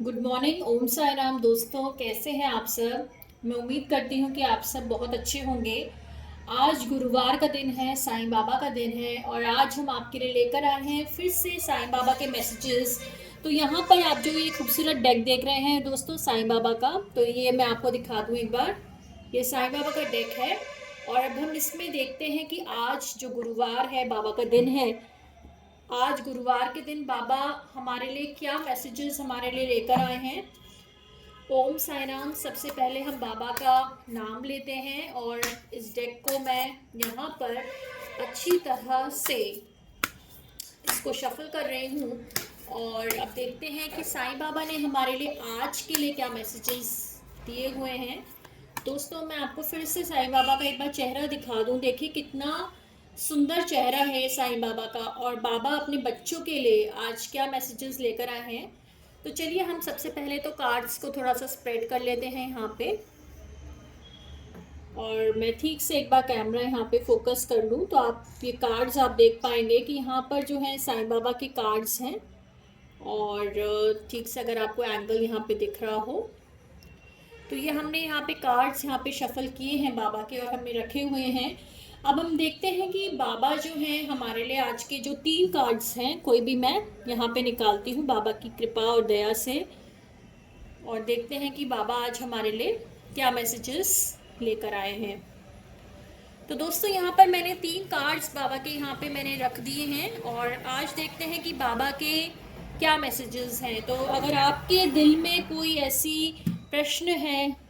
Good morning, ओम साई राम। दोस्तों, कैसे हैं आप सब? मैं उम्मीद करती हूँ कि आप सब बहुत अच्छे होंगे। आज गुरुवार का दिन है, साईं बाबा का दिन है और आज हम आपके लिए लेकर आए हैं फिर से साईं बाबा के मैसेजेस। तो यहाँ पर आप जो ये खूबसूरत डेक देख रहे हैं दोस्तों साईं बाबा का, तो ये मैं आपको दिखा दूँ एक बार। ये साईं बाबा का डेक है और अब हम इसमें देखते हैं कि आज जो गुरुवार है, बाबा का दिन है। आज गुरुवार के दिन बाबा हमारे लिए क्या मैसेजेस हमारे लिए लेकर आए हैं। ओम साई राम। सबसे पहले हम बाबा का नाम लेते हैं और इस डेक को मैं यहाँ पर अच्छी तरह से इसको शफल कर रही हूँ और अब देखते हैं कि साईं बाबा ने हमारे लिए आज के लिए क्या मैसेजेस दिए हुए हैं। दोस्तों, मैं आपको फिर से साईं बाबा का एक बार चेहरा दिखा दूं। देखिए कितना सुंदर चेहरा है साईं बाबा का और बाबा अपने बच्चों के लिए आज क्या मैसेजेस लेकर आए हैं। तो चलिए हम सबसे पहले तो कार्ड्स को थोड़ा सा स्प्रेड कर लेते हैं यहाँ पे और मैं ठीक से एक बार कैमरा यहाँ पे फोकस कर लूँ तो आप ये कार्ड्स आप देख पाएंगे कि यहाँ पर जो है साईं बाबा के कार्ड्स हैं और ठीक से अगर आपको एंगल यहाँ पे दिख रहा हो तो ये हमने यहाँ पे कार्ड्स यहाँ पे शफल किए हैं बाबा के और हमने रखे हुए हैं। अब हम देखते हैं कि बाबा जो हैं हमारे लिए आज के जो 3 कार्ड्स हैं, कोई भी मैं यहाँ पे निकालती हूँ बाबा की कृपा और दया से और देखते हैं कि बाबा आज हमारे लिए क्या मैसेजेस लेकर आए हैं। तो दोस्तों, यहाँ पर मैंने 3 कार्ड्स बाबा के यहाँ पे मैंने रख दिए हैं और आज देखते हैं कि बाबा के क्या मैसेजेस हैं। तो अगर आपके दिल में कोई ऐसी प्रश्न है,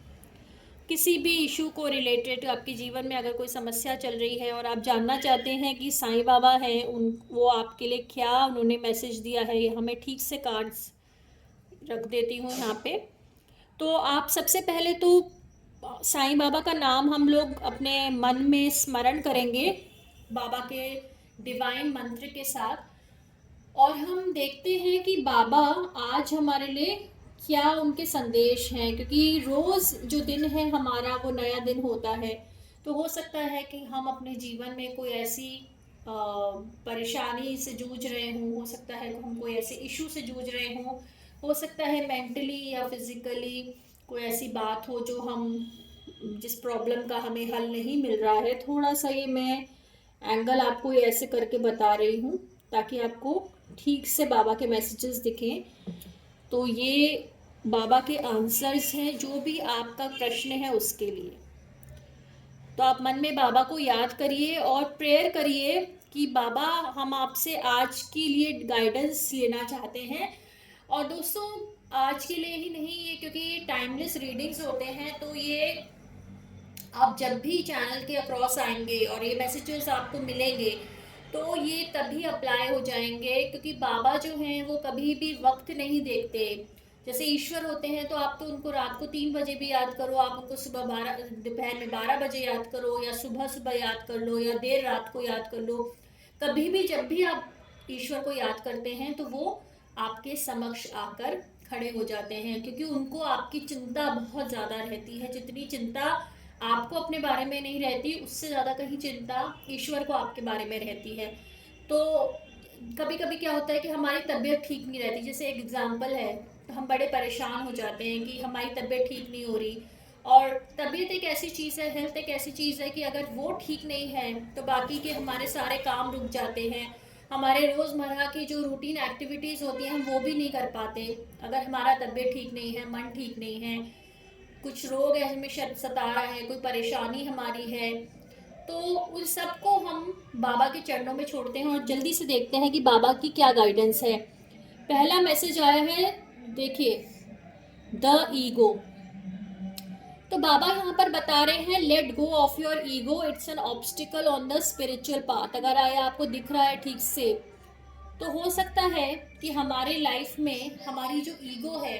किसी भी इशू को रिलेटेड आपके जीवन में अगर कोई समस्या चल रही है और आप जानना चाहते हैं कि साईं बाबा हैं उन वो आपके लिए क्या उन्होंने मैसेज दिया है, ये हमें ठीक से कार्ड्स रख देती हूँ यहाँ पे। तो आप सबसे पहले तो साईं बाबा का नाम हम लोग अपने मन में स्मरण करेंगे बाबा के डिवाइन मंत्र के साथ और हम देखते हैं कि बाबा आज हमारे लिए क्या उनके संदेश हैं, क्योंकि रोज़ जो दिन है हमारा वो नया दिन होता है। तो हो सकता है कि हम अपने जीवन में कोई ऐसी परेशानी से जूझ रहे हों, हो सकता है हम कोई ऐसे इशू से जूझ रहे हों, हो सकता है मेंटली या फिजिकली कोई ऐसी बात हो जो हम जिस प्रॉब्लम का हमें हल नहीं मिल रहा है। थोड़ा सा ये मैं एंगल आपको ये ऐसे करके बता रही हूँ ताकि आपको ठीक से बाबा के मैसेजेस दिखें। तो ये बाबा के आंसर्स हैं जो भी आपका प्रश्न है उसके लिए। तो आप मन में बाबा को याद करिए और प्रेयर करिए कि बाबा हम आपसे आज के लिए गाइडेंस लेना चाहते हैं। और दोस्तों, आज के लिए ही नहीं, ये क्योंकि ये टाइमलेस रीडिंग्स होते हैं तो ये आप जब भी चैनल के अक्रॉस आएंगे और ये मैसेजेस आपको मिलेंगे तो ये तभी अप्लाई हो जाएंगे, क्योंकि बाबा जो हैं वो कभी भी वक्त नहीं देखते। जैसे ईश्वर होते हैं तो आप तो उनको रात को 3 बजे भी याद करो, आप उनको सुबह 12 दोपहर में 12 बजे याद करो या सुबह सुबह याद कर लो या देर रात को याद कर लो। कभी भी जब भी आप ईश्वर को याद करते हैं तो वो आपके समक्ष आकर खड़े हो जाते हैं, क्योंकि उनको आपकी चिंता बहुत ज़्यादा रहती है। जितनी चिंता आपको अपने बारे में नहीं रहती उससे ज़्यादा कहीं चिंता ईश्वर को आपके बारे में रहती है। तो कभी कभी क्या होता है कि हमारी तबीयत ठीक नहीं रहती, जैसे एक एग्जांपल है, तो हम बड़े परेशान हो जाते हैं कि हमारी तबीयत ठीक नहीं हो रही। और तबीयत एक ऐसी चीज़ है, हेल्थ एक ऐसी चीज़ है कि अगर वो ठीक नहीं है तो बाकी के हमारे सारे काम रुक जाते हैं। हमारे रोज़मर्रा की जो रूटीन एक्टिविटीज़ होती हैं हम वो भी नहीं कर पाते अगर हमारा तबीयत ठीक नहीं है, मन ठीक नहीं है, कुछ रोग है हमें सता रहा है, कोई परेशानी हमारी है। तो उन सबको हम बाबा के चरणों में छोड़ते हैं और जल्दी से देखते हैं कि बाबा की क्या गाइडेंस है। पहला मैसेज आया है, देखिए, द ईगो। तो बाबा यहाँ पर बता रहे हैं let go of your ego, it's an obstacle on the spiritual path. अगर आया आपको दिख रहा है ठीक से तो हो सकता है कि हमारे लाइफ में हमारी जो ईगो है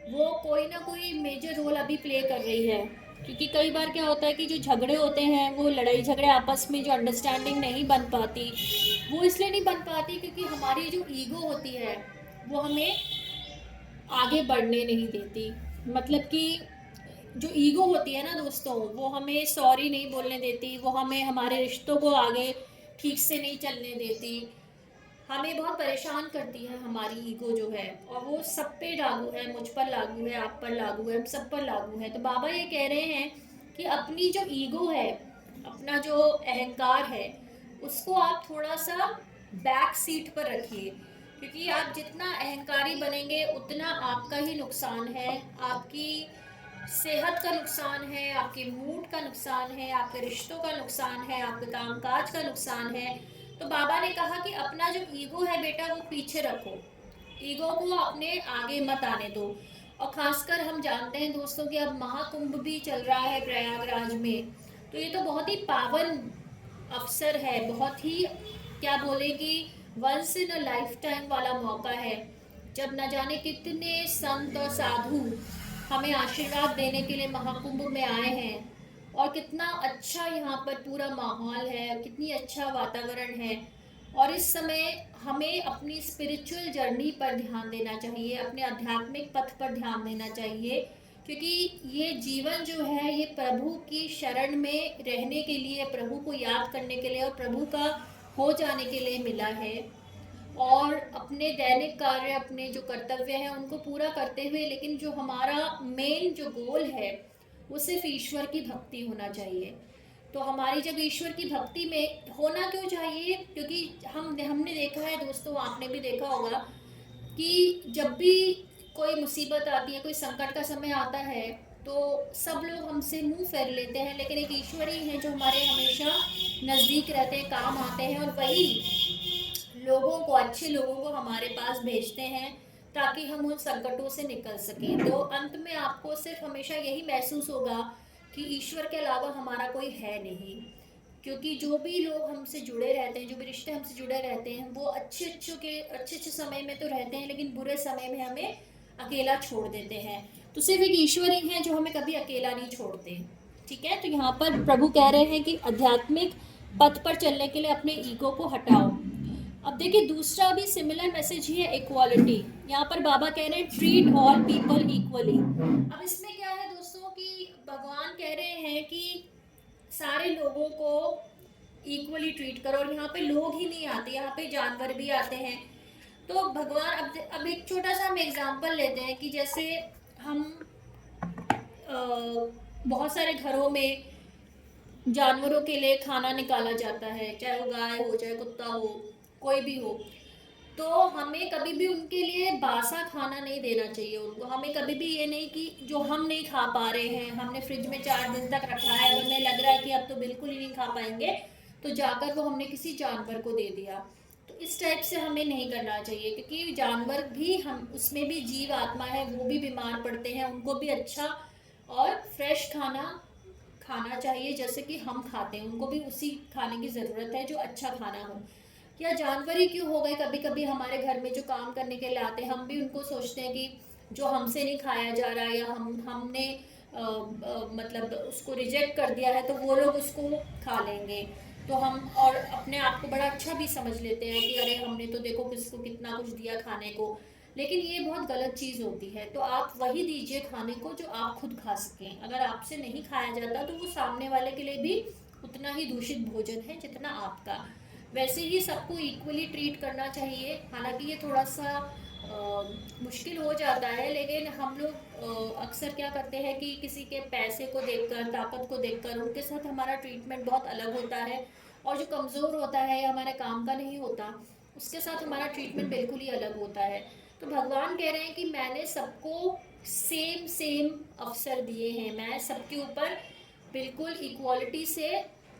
वो कोई ना कोई मेजर रोल अभी प्ले कर रही है। क्योंकि कई बार क्या होता है कि जो झगड़े होते हैं वो लड़ाई झगड़े आपस में जो अंडरस्टैंडिंग नहीं बन पाती, वो इसलिए नहीं बन पाती क्योंकि हमारी जो ईगो होती है वो हमें आगे बढ़ने नहीं देती। मतलब कि जो ईगो होती है ना दोस्तों, वो हमें सॉरी नहीं बोलने देती, वो हमें हमारे रिश्तों को आगे ठीक से नहीं चलने देती। हमें बहुत परेशान करती है हमारी ईगो जो है, और वो सब पे लागू है, मुझ पर लागू है, आप पर लागू है, हम सब पर लागू है। तो बाबा ये कह रहे हैं कि अपनी जो ईगो है, अपना जो अहंकार है, उसको आप थोड़ा सा बैक सीट पर रखिए, क्योंकि आप जितना अहंकारी बनेंगे उतना आपका ही नुकसान है, आपकी सेहत का नुकसान है, आपके मूड का नुकसान है, आपके रिश्तों का नुकसान है, आपके कामकाज का नुकसान है। तो बाबा ने कहा कि अपना जो ईगो है बेटा वो पीछे रखो, ईगो को अपने आगे मत आने दो। और खासकर हम जानते हैं दोस्तों कि अब महाकुंभ भी चल रहा है प्रयागराज में, तो ये तो बहुत ही पावन अवसर है, बहुत ही क्या बोले कि once in a lifetime वाला मौका है, जब न जाने कितने संत और साधु हमें आशीर्वाद देने के लिए महाकुंभ में आए हैं। और कितना अच्छा यहाँ पर पूरा माहौल है, कितनी अच्छा वातावरण है। और इस समय हमें अपनी स्पिरिचुअल जर्नी पर ध्यान देना चाहिए, अपने आध्यात्मिक पथ पर ध्यान देना चाहिए, क्योंकि ये जीवन जो है ये प्रभु की शरण में रहने के लिए, प्रभु को याद करने के लिए और प्रभु का हो जाने के लिए मिला है। और अपने दैनिक कार्य, अपने जो कर्तव्य हैं उनको पूरा करते हुए, लेकिन जो हमारा मेन जो गोल है वो सिर्फ ईश्वर की भक्ति होना चाहिए। तो हमारी जब ईश्वर की भक्ति में होना क्यों चाहिए, क्योंकि हमने देखा है दोस्तों, आपने भी देखा होगा कि जब भी कोई मुसीबत आती है, कोई संकट का समय आता है, तो सब लोग हमसे मुंह फेर लेते हैं, लेकिन एक ईश्वर ही है जो हमारे हमेशा नज़दीक रहते हैं, काम आते हैं, और वही लोगों को, अच्छे लोगों को हमारे पास भेजते हैं ताकि हम उन संकटों से निकल सकें। तो अंत में आपको सिर्फ हमेशा यही महसूस होगा कि ईश्वर के अलावा हमारा कोई है नहीं, क्योंकि जो भी लोग हमसे जुड़े रहते हैं, जो भी रिश्ते हमसे जुड़े रहते हैं, वो अच्छे अच्छे समय में तो रहते हैं, लेकिन बुरे समय में हमें अकेला छोड़ देते हैं। तो सिर्फ एक ईश्वर ही है जो हमें कभी अकेला नहीं छोड़ते। ठीक है, तो यहाँ पर प्रभु कह रहे हैं कि आध्यात्मिक पथ पर चलने के लिए अपने ईगो को हटाओ। अब देखिए दूसरा भी सिमिलर मैसेज ही है, इक्वालिटी। यहाँ पर बाबा कह रहे हैं ट्रीट ऑल पीपल इक्वली। अब इसमें क्या है दोस्तों कि भगवान कह रहे हैं कि सारे लोगों को इक्वली ट्रीट करो, और यहाँ पे लोग ही नहीं आते, यहाँ पे जानवर भी आते हैं। तो भगवान, अब एक छोटा सा हम एग्जांपल लेते हैं कि जैसे हम बहुत सारे घरों में जानवरों के लिए खाना निकाला जाता है, चाहे वो गाय हो, चाहे कुत्ता हो, कोई भी हो। तो हमें कभी भी उनके लिए बासा खाना नहीं देना चाहिए उनको। हमें कभी भी ये नहीं कि जो हम नहीं खा पा रहे हैं, हमने फ्रिज में 4 दिन तक रखा है, हमें लग रहा है कि अब तो बिल्कुल ही नहीं खा पाएंगे, तो जाकर वो हमने किसी जानवर को दे दिया। तो इस टाइप से हमें नहीं करना चाहिए, क्योंकि जानवर भी, हम उसमें भी जीव आत्मा है, वो भी बीमार पड़ते हैं, उनको भी अच्छा और फ्रेश खाना खाना चाहिए जैसे कि हम खाते हैं, उनको भी उसी खाने की ज़रूरत है जो अच्छा खाना हो। या जानवर ही क्यों हो गए, कभी कभी हमारे घर में जो काम करने के लिए आते हैं, हम भी उनको सोचते हैं कि जो हमसे नहीं खाया जा रहा है, या हमने मतलब उसको रिजेक्ट कर दिया है, तो वो लोग उसको खा लेंगे। तो हम और अपने आप को बड़ा अच्छा भी समझ लेते हैं कि अरे हमने तो देखो किसको कितना कुछ दिया खाने को। लेकिन ये बहुत गलत चीज़ होती है। तो आप वही दीजिए खाने को जो आप खुद खा सकें। अगर आपसे नहीं खाया जाता तो वो सामने वाले के लिए भी उतना ही दूषित भोजन है जितना आपका। वैसे ही सबको इक्वली ट्रीट करना चाहिए। हालांकि ये थोड़ा सा मुश्किल हो जाता है, लेकिन हम लोग अक्सर क्या करते हैं कि किसी के पैसे को देखकर, ताकत को देखकर उनके साथ हमारा ट्रीटमेंट बहुत अलग होता है, और जो कमज़ोर होता है या हमारे काम का नहीं होता उसके साथ हमारा ट्रीटमेंट बिल्कुल ही अलग होता है। तो भगवान कह रहे हैं कि मैंने सबको सेम सेम अवसर दिए हैं, मैं सबके ऊपर बिल्कुल इक्वालिटी से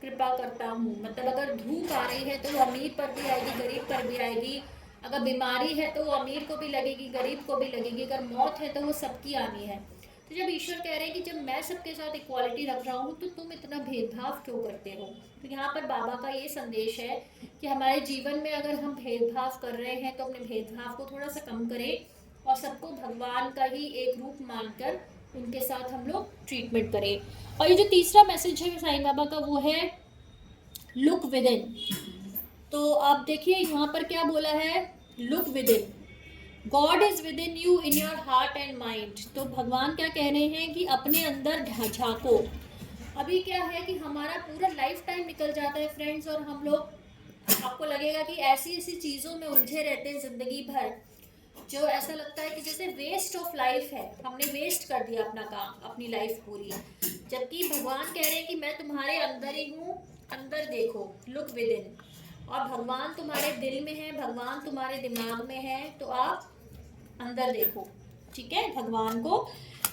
कृपा करता हूँ। मतलब अगर धूप आ रही है तो वो अमीर पर भी आएगी, गरीब पर भी आएगी। अगर बीमारी है तो वो अमीर को भी लगेगी, गरीब को भी लगेगी। अगर मौत है तो वो सबकी आनी है। तो जब ईश्वर कह रहे हैं कि जब मैं सबके साथ इक्वालिटी रख रहा हूँ तो तुम इतना भेदभाव क्यों करते हो। तो यहाँ पर बाबा का ये संदेश है कि हमारे जीवन में अगर हम भेदभाव कर रहे हैं तो अपने भेदभाव को थोड़ा सा कम करें, और सबको भगवान का ही एक रूप मानकर उनके साथ हम लोग ट्रीटमेंट करें। और ये जो तीसरा मैसेज है साईं बाबा का वो है लुक विद इन। तो आप देखिए यहाँ पर क्या बोला है, look with in, God is with in you in your heart and mind. तो भगवान क्या कह रहे हैं कि अपने अंदर झांको। अभी क्या है कि हमारा पूरा लाइफ टाइम निकल जाता है फ्रेंड्स, और हम लोग आपको लगेगा कि ऐसी ऐसी चीज़ों में उलझे रहते हैं ज़िंदगी भर, जो ऐसा लगता है कि जैसे वेस्ट ऑफ लाइफ है, हमने वेस्ट कर दिया अपना काम, अपनी लाइफ पूरी। जबकि भगवान कह रहे हैं कि मैं तुम्हारे अंदर ही हूँ, अंदर देखो, लुक विद इन। और भगवान तुम्हारे दिल में है, भगवान तुम्हारे दिमाग में है, तो आप अंदर देखो, ठीक है, भगवान को।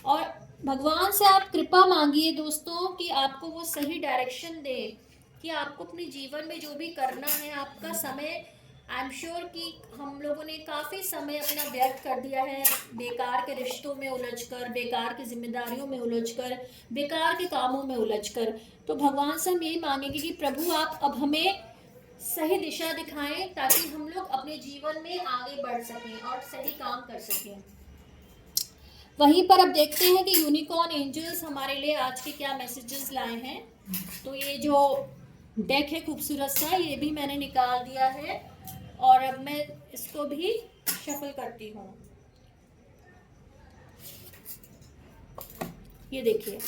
और भगवान से आप कृपा मांगिए दोस्तों कि आपको वो सही डायरेक्शन दे, कि आपको अपने जीवन में जो भी करना है, आपका समय, आई एम श्योर कि हम लोगों ने काफ़ी समय अपना व्यर्थ कर दिया है बेकार के रिश्तों में उलझकर, बेकार की जिम्मेदारियों में उलझकर, बेकार के कामों में उलझकर। तो भगवान से हम यही मांगेंगे कि प्रभु आप अब हमें सही दिशा दिखाएं, ताकि हम लोग अपने जीवन में आगे बढ़ सकें और सही काम कर सकें। वहीं पर अब देखते हैं कि यूनिकॉर्न एंजल्स हमारे लिए आज के क्या मैसेजेस लाए हैं। तो ये जो डेक है खूबसूरत सा, ये भी मैंने निकाल दिया है और अब मैं इसको भी शफल करती हूँ। ये देखिए,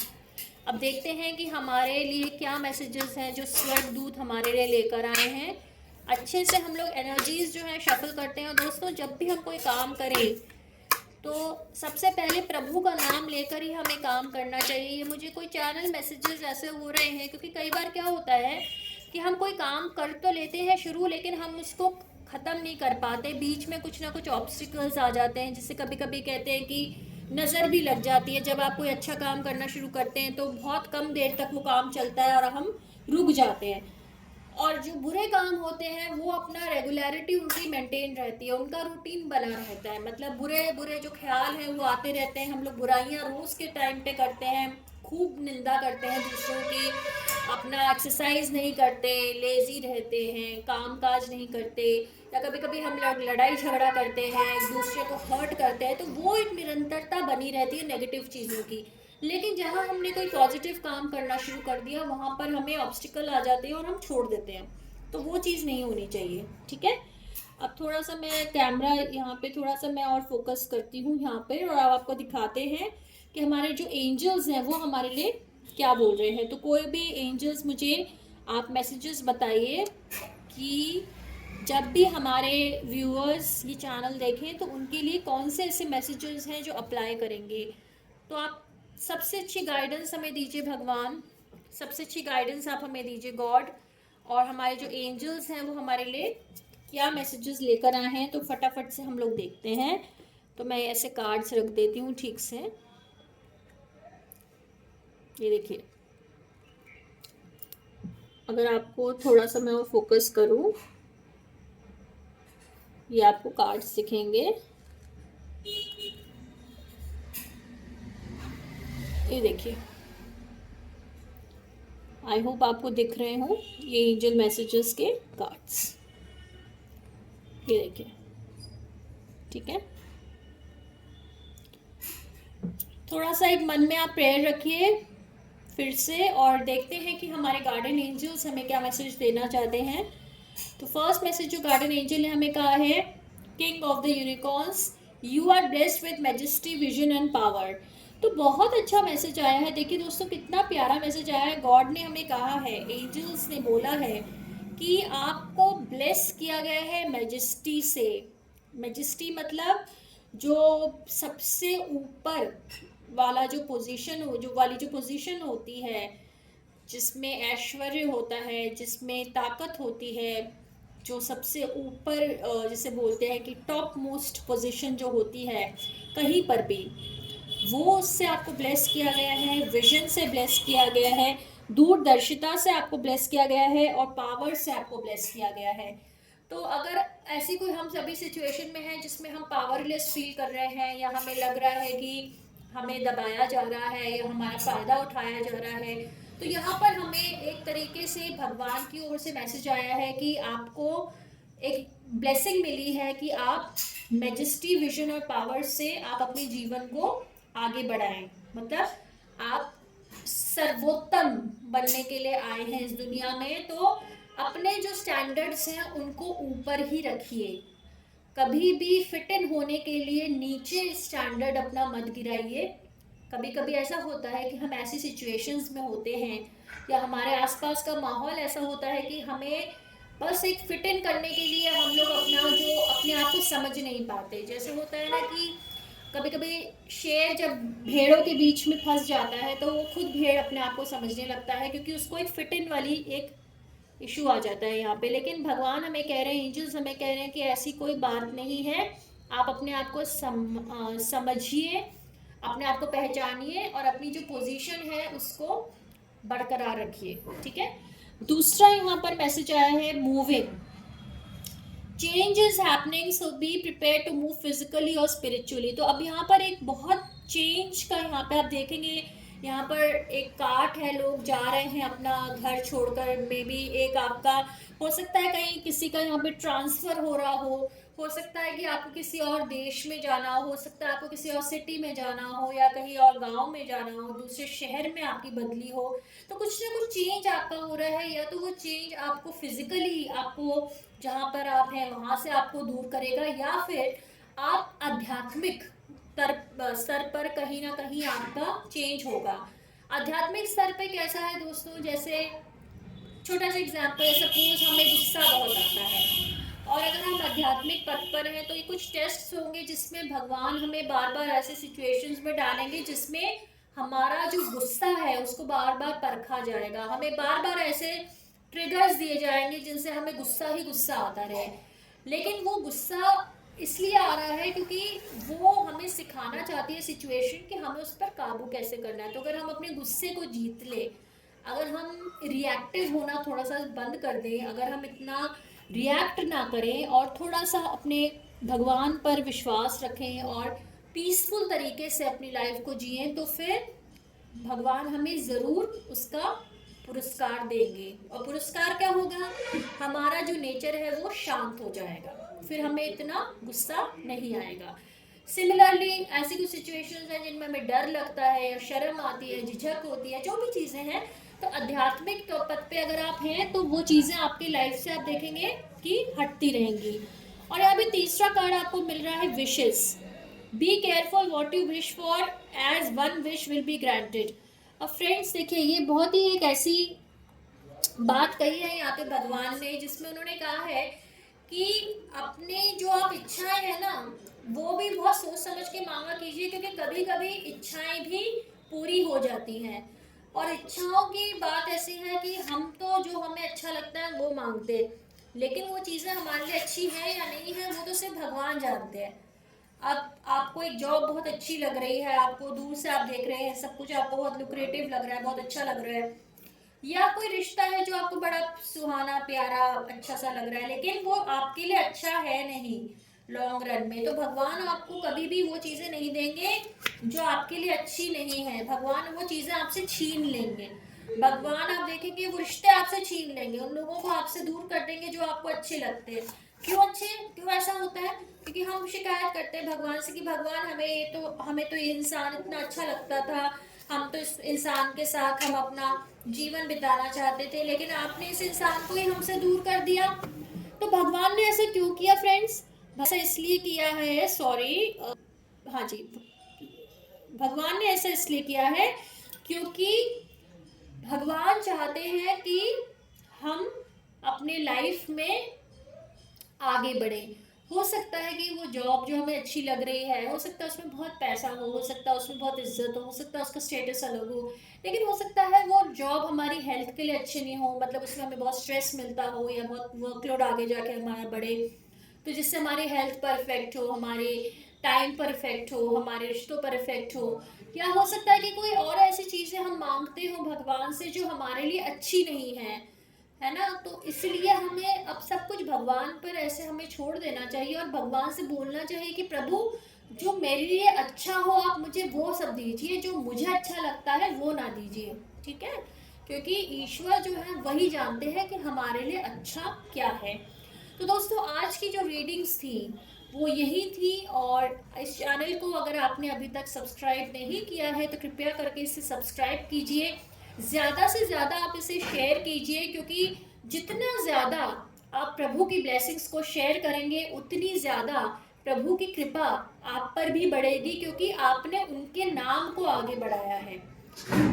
अब देखते हैं कि हमारे लिए क्या मैसेजेस हैं जो स्वर्गदूत हमारे लिए लेकर आए हैं। अच्छे से हम लोग एनर्जीज जो है शफल करते हैं। और दोस्तों, जब भी हम कोई काम करें तो सबसे पहले प्रभु का नाम लेकर ही हमें काम करना चाहिए। ये मुझे कोई चैनल मैसेजेस ऐसे हो रहे हैं, क्योंकि कई बार क्या होता है कि हम कोई काम कर तो लेते हैं शुरू, लेकिन हम उसको ख़त्म नहीं कर पाते, बीच में कुछ ना कुछ ऑब्स्टिकल्स आ जाते हैं, जिससे कभी कभी कहते हैं कि नज़र भी लग जाती है। जब आप कोई अच्छा काम करना शुरू करते हैं तो बहुत कम देर तक वो काम चलता है और हम रुक जाते हैं। और जो बुरे काम होते हैं वो अपना रेगुलरिटी उनकी मेंटेन रहती है, उनका रूटीन बना रहता है। मतलब बुरे बुरे जो ख्याल हैं वो आते रहते हैं, हम लोग बुराइयां रोज़ के टाइम पे करते हैं, खूब निंदा करते हैं दूसरों की, अपना एक्सरसाइज नहीं करते, लेजी रहते हैं, काम काज नहीं करते, या कभी कभी हम लोग लड़ाई झगड़ा करते हैं, एक दूसरे को हर्ट करते हैं। तो वो एक निरंतरता बनी रहती है नेगेटिव चीज़ों की। लेकिन जहाँ हमने कोई पॉजिटिव काम करना शुरू कर दिया, वहाँ पर हमें ऑब्स्टिकल आ जाते हैं और हम छोड़ देते हैं। तो वो चीज़ नहीं होनी चाहिए, ठीक है। अब थोड़ा सा मैं कैमरा यहाँ पे थोड़ा सा मैं और फोकस करती हूँ यहाँ पे, और अब आपको दिखाते हैं कि हमारे जो एंजल्स हैं वो हमारे लिए क्या बोल रहे हैं। तो कोई भी एंजल्स मुझे आप मैसेजेस बताइए कि जब भी हमारे व्यूअर्स ये चैनल देखें तो उनके लिए कौन से ऐसे मैसेजेस हैं जो अप्लाई करेंगे। तो आप सबसे अच्छी गाइडेंस हमें दीजिए भगवान, सबसे अच्छी गाइडेंस आप हमें दीजिए गॉड। और हमारे जो एंजल्स हैं वो हमारे लिए क्या मैसेजेस लेकर आए हैं, तो फटाफट से हम लोग देखते हैं। तो मैं ऐसे कार्ड्स रख देती हूँ ठीक से। ये देखिए, अगर आपको थोड़ा सा मैं और फोकस करूँ, ये आपको कार्ड्स दिखेंगे। ये देखिए, आई होप आपको दिख रहे हो ये एंजल मैसेजेस के कार्ड्स। ये देखिए, ठीक है। थोड़ा सा एक मन में आप प्रेयर रखिए फिर से, और देखते हैं कि हमारे गार्डन एंजल्स हमें क्या मैसेज देना चाहते हैं। तो फर्स्ट मैसेज जो गार्डन एंजल ने हमें कहा है, king of the unicorns, you are blessed with majesty, vision and power. तो बहुत अच्छा मैसेज आया है। देखिए दोस्तों, कितना प्यारा मैसेज आया है। गॉड ने हमें कहा है, एंजल्स ने बोला है कि आपको ब्लेस किया गया है मैजेस्टी से। मैजेस्टी मतलब जो सबसे ऊपर वाला जो पोजीशन हो, जो पोजीशन होती है, जिसमें ऐश्वर्य होता है, जिसमें ताकत होती है, जो सबसे ऊपर जिसे बोलते हैं कि टॉप मोस्ट पोजीशन जो होती है कहीं पर भी, वो उससे आपको ब्लेस किया गया है, विजन से ब्लेस किया गया है, दूरदर्शिता से आपको ब्लेस किया गया है, और पावर से आपको ब्लेस किया गया है। तो अगर ऐसी कोई हम सभी सिचुएशन में है जिसमें हम पावरलेस फील कर रहे हैं, या हमें लग रहा है कि हमें दबाया जा रहा है या हमारा फ़ायदा उठाया जा रहा है, तो यहाँ पर हमें एक तरीके से भगवान की ओर से मैसेज आया है कि आपको एक ब्लेसिंग मिली है कि आप मैजेस्टी, विजन और पावर से आप अपने जीवन को आगे बढ़ाएं। मतलब आप सर्वोत्तम बनने के लिए आए हैं इस दुनिया में, तो अपने जो स्टैंडर्ड्स हैं उनको ऊपर ही रखिए। कभी भी फिट इन होने के लिए नीचे स्टैंडर्ड अपना मत गिराइए। कभी कभी ऐसा होता है कि हम ऐसी सिचुएशंस में होते हैं, या हमारे आसपास का माहौल ऐसा होता है कि हमें बस एक फिट इन करने के लिए हम लोग अपने आप को समझ नहीं पाते। जैसे होता है ना कि कभी कभी शेर जब भेड़ों के बीच में फंस जाता है तो वो खुद भेड़ अपने आप को समझने लगता है, क्योंकि उसको एक फिट इन वाली एक इशू आ जाता है यहाँ पे। लेकिन भगवान हमें कह रहे हैं, एंजल्स हमें कह रहे हैं कि ऐसी कोई बात नहीं है। आप अपने आप को समझिए, अपने आप को पहचानिए और अपनी जो पोजीशन है उसको बरकरार रखिए। ठीक है। दूसरा यहाँ पर मैसेज आया है, moving, change is happening, so be prepare to move physically और स्पिरिचुअली। तो अब यहाँ पर एक बहुत चेंज का यहाँ पे आप देखेंगे, यहाँ पर एक काट है, लोग जा रहे हैं अपना घर छोड़कर। मे बी एक आपका हो सकता है कहीं किसी का यहाँ पे ट्रांसफर हो रहा हो सकता है कि आपको किसी और देश में जाना हो सकता है आपको किसी और सिटी में जाना हो या कहीं और गांव में जाना हो, दूसरे शहर में आपकी बदली हो। तो कुछ ना कुछ चेंज आपका हो रहा है, या तो वो चेंज आपको फिजिकली, आपको जहाँ पर आप हैं वहाँ से आपको दूर करेगा, या फिर आप आध्यात्मिक स्तर पर कहीं ना कहीं आपका चेंज होगा। आध्यात्मिक स्तर पे कैसा है दोस्तों, जैसे छोटा सा एग्जाम्पल है, सपोज हमें गुस्सा बहुत आता है और अगर हम आध्यात्मिक पथ पर हैं तो ये कुछ टेस्ट होंगे जिसमें भगवान हमें बार बार ऐसे सिचुएशंस में डालेंगे जिसमें हमारा जो गुस्सा है उसको बार बार परखा जाएगा। हमें बार बार ऐसे ट्रिगर्स दिए जाएंगे जिनसे हमें गुस्सा ही गुस्सा आता रहे। लेकिन वो गुस्सा इसलिए आ रहा है क्योंकि वो हमें सिखाना चाहती है सिचुएशन कि हमें उस पर काबू कैसे करना है। तो अगर हम अपने गुस्से को जीत ले, अगर हम रिएक्टिव होना थोड़ा सा बंद कर दें, अगर हम इतना रिएक्ट ना करें और थोड़ा सा अपने भगवान पर विश्वास रखें और पीसफुल तरीके से अपनी लाइफ को जिए, तो फिर भगवान हमें ज़रूर उसका पुरस्कार देंगे। और पुरस्कार क्या होगा, हमारा जो नेचर है वो शांत हो जाएगा, फिर हमें इतना गुस्सा नहीं आएगा। सिमिलरली ऐसी कुछ सिचुएशंस हैं जिनमें हमें डर लगता है या शर्म आती है, झिझक होती है, जो भी चीज़ें हैं, तो आध्यात्मिक पथ पे अगर आप हैं तो वो चीज़ें आपकी लाइफ से आप देखेंगे कि हटती रहेंगी। और यहाँ पे तीसरा कार्ड आपको मिल रहा है, wishes. Be careful what you wish for, as one wish will be granted. अब फ्रेंड्स देखिए, ये बहुत ही एक ऐसी बात कही है यहाँ पे भगवान ने, जिसमें उन्होंने कहा है कि अपने जो आप इच्छाएं हैं ना वो भी बहुत सोच समझ के मांगा कीजिए, क्योंकि कभी कभी इच्छाएं भी पूरी हो जाती हैं। और इच्छाओं की बात ऐसी है कि हम तो जो हमें अच्छा लगता है वो मांगते, लेकिन वो चीज़ें हमारे लिए अच्छी है या नहीं है वो तो सिर्फ भगवान जानते हैं। अब आपको एक जॉब बहुत अच्छी लग रही है, आपको दूर से आप देख रहे हैं सब कुछ आपको बहुत लुक्रेटिव लग रहा है, बहुत अच्छा लग रहा है, या कोई रिश्ता है जो आपको बड़ा सुहाना प्यारा अच्छा सा लग रहा है, लेकिन वो आपके लिए अच्छा है नहीं लॉन्ग रन में, तो भगवान आपको कभी भी वो चीज़ें नहीं देंगे जो आपके लिए अच्छी नहीं है। भगवान वो चीज़ें आपसे छीन लेंगे। भगवान आप देखेंगे वो रिश्ते आपसे छीन लेंगे, उन लोगों को आपसे दूर कर देंगे जो आपको अच्छे लगते हैं। क्यों ऐसा होता है, क्योंकि हम शिकायत करते हैं भगवान से कि भगवान हमें तो ये इंसान इतना अच्छा लगता था, हम तो इस इंसान के साथ हम अपना जीवन बिताना चाहते थे, लेकिन आपने इस इंसान को ही हमसे दूर कर दिया। तो भगवान ने ऐसा क्यों किया फ्रेंड्स, ऐसा इसलिए किया है, सॉरी, हाँ जी, भगवान ने ऐसा इसलिए किया है क्योंकि भगवान चाहते हैं कि हम अपने लाइफ में आगे बढ़े। हो सकता है कि वो जॉब जो हमें अच्छी लग रही है, हो सकता है उसमें बहुत पैसा हो सकता है उसमें बहुत इज्जत हो सकता है उसका स्टेटस अलग हो, लेकिन हो सकता है वो जॉब हमारी हेल्थ के लिए अच्छी नहीं हो, मतलब उसमें हमें बहुत स्ट्रेस मिलता हो या बहुत वर्कलोड आगे जाके हमारा बढ़े, तो जिससे हमारी हेल्थ पर इफेक्ट हो, हमारे टाइम पर इफेक्ट हो, हमारे रिश्तों पर इफेक्ट हो। या हो सकता है कि कोई और ऐसी चीज़ें हम मांगते हो भगवान से जो हमारे लिए अच्छी नहीं है ना। तो इसलिए हमें अब सब कुछ भगवान पर ऐसे हमें छोड़ देना चाहिए और भगवान से बोलना चाहिए कि प्रभु जो मेरे लिए अच्छा हो आप मुझे वो सब दीजिए, जो मुझे अच्छा लगता है वो ना दीजिए। ठीक है, क्योंकि ईश्वर जो है वही जानते हैं कि हमारे लिए अच्छा क्या है। तो दोस्तों आज की जो रीडिंग्स थी वो यही थी, और इस चैनल को अगर आपने अभी तक सब्सक्राइब नहीं किया है तो कृपया करके इसे सब्सक्राइब कीजिए, ज़्यादा से ज़्यादा आप इसे शेयर कीजिए, क्योंकि जितना ज़्यादा आप प्रभु की ब्लेसिंग्स को शेयर करेंगे उतनी ज़्यादा प्रभु की कृपा आप पर भी बढ़ेगी, क्योंकि आपने उनके नाम को आगे बढ़ाया है।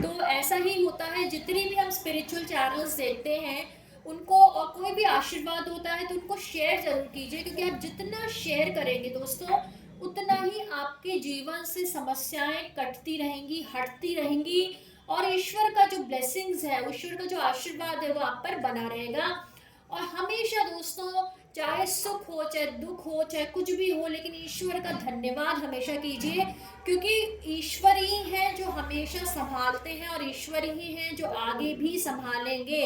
तो ऐसा ही होता है, जितनी भी हम स्पिरिचुअल चैनल्स देखते हैं उनको, और कोई भी आशीर्वाद होता है तो उनको शेयर जरूर कीजिए, क्योंकि आप जितना शेयर करेंगे दोस्तों उतना ही आपके जीवन से समस्याएं कटती रहेंगी, हटती रहेंगी, और ईश्वर का जो ब्लेसिंग्स है, ईश्वर का जो आशीर्वाद है वो आप पर बना रहेगा। और हमेशा दोस्तों, चाहे सुख हो चाहे दुख हो चाहे कुछ भी हो, लेकिन ईश्वर का धन्यवाद हमेशा कीजिए, क्योंकि ईश्वर ही हैं जो हमेशा संभालते हैं और ईश्वर ही हैं जो आगे भी संभालेंगे।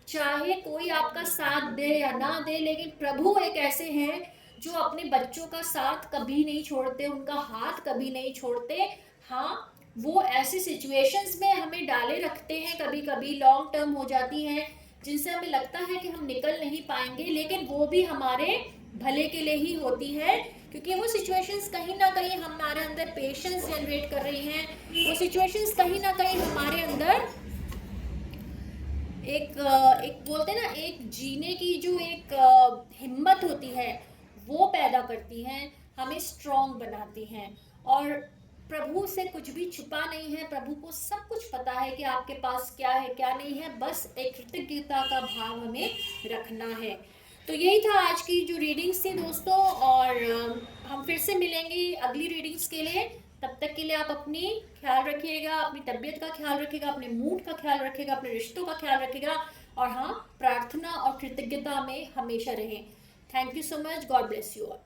चाहे कोई आपका साथ दे या ना दे, लेकिन प्रभु एक ऐसे हैं जो अपने बच्चों का साथ कभी नहीं छोड़ते, उनका हाथ कभी नहीं छोड़ते। हाँ, वो ऐसी सिचुएशंस में हमें डाले रखते हैं, कभी कभी लॉन्ग टर्म हो जाती हैं जिनसे हमें लगता है कि हम निकल नहीं पाएंगे, लेकिन वो भी हमारे भले के लिए ही होती है, क्योंकि वो सिचुएशंस कहीं ना कहीं हमारे अंदर पेशेंस जनरेट कर रही हैं। वो सिचुएशंस कहीं ना कहीं हमारे अंदर एक बोलते हैं ना, एक जीने की जो एक हिम्मत होती है वो पैदा करती हैं, हमें स्ट्रांग बनाती हैं। और प्रभु से कुछ भी छुपा नहीं है, प्रभु को सब कुछ पता है कि आपके पास क्या है क्या नहीं है, बस एक कृतज्ञता का भाव हमें रखना है। तो यही था आज की जो रीडिंग्स थी दोस्तों, और हम फिर से मिलेंगे अगली रीडिंग्स के लिए। तब तक के लिए आप अपनी ख्याल रखिएगा, अपनी तबीयत का ख्याल रखिएगा, अपने मूड का ख्याल रखिएगा, अपने रिश्तों का ख्याल रखिएगा, और हाँ, प्रार्थना और कृतज्ञता में हमेशा रहें। Thank you so much, God bless you all.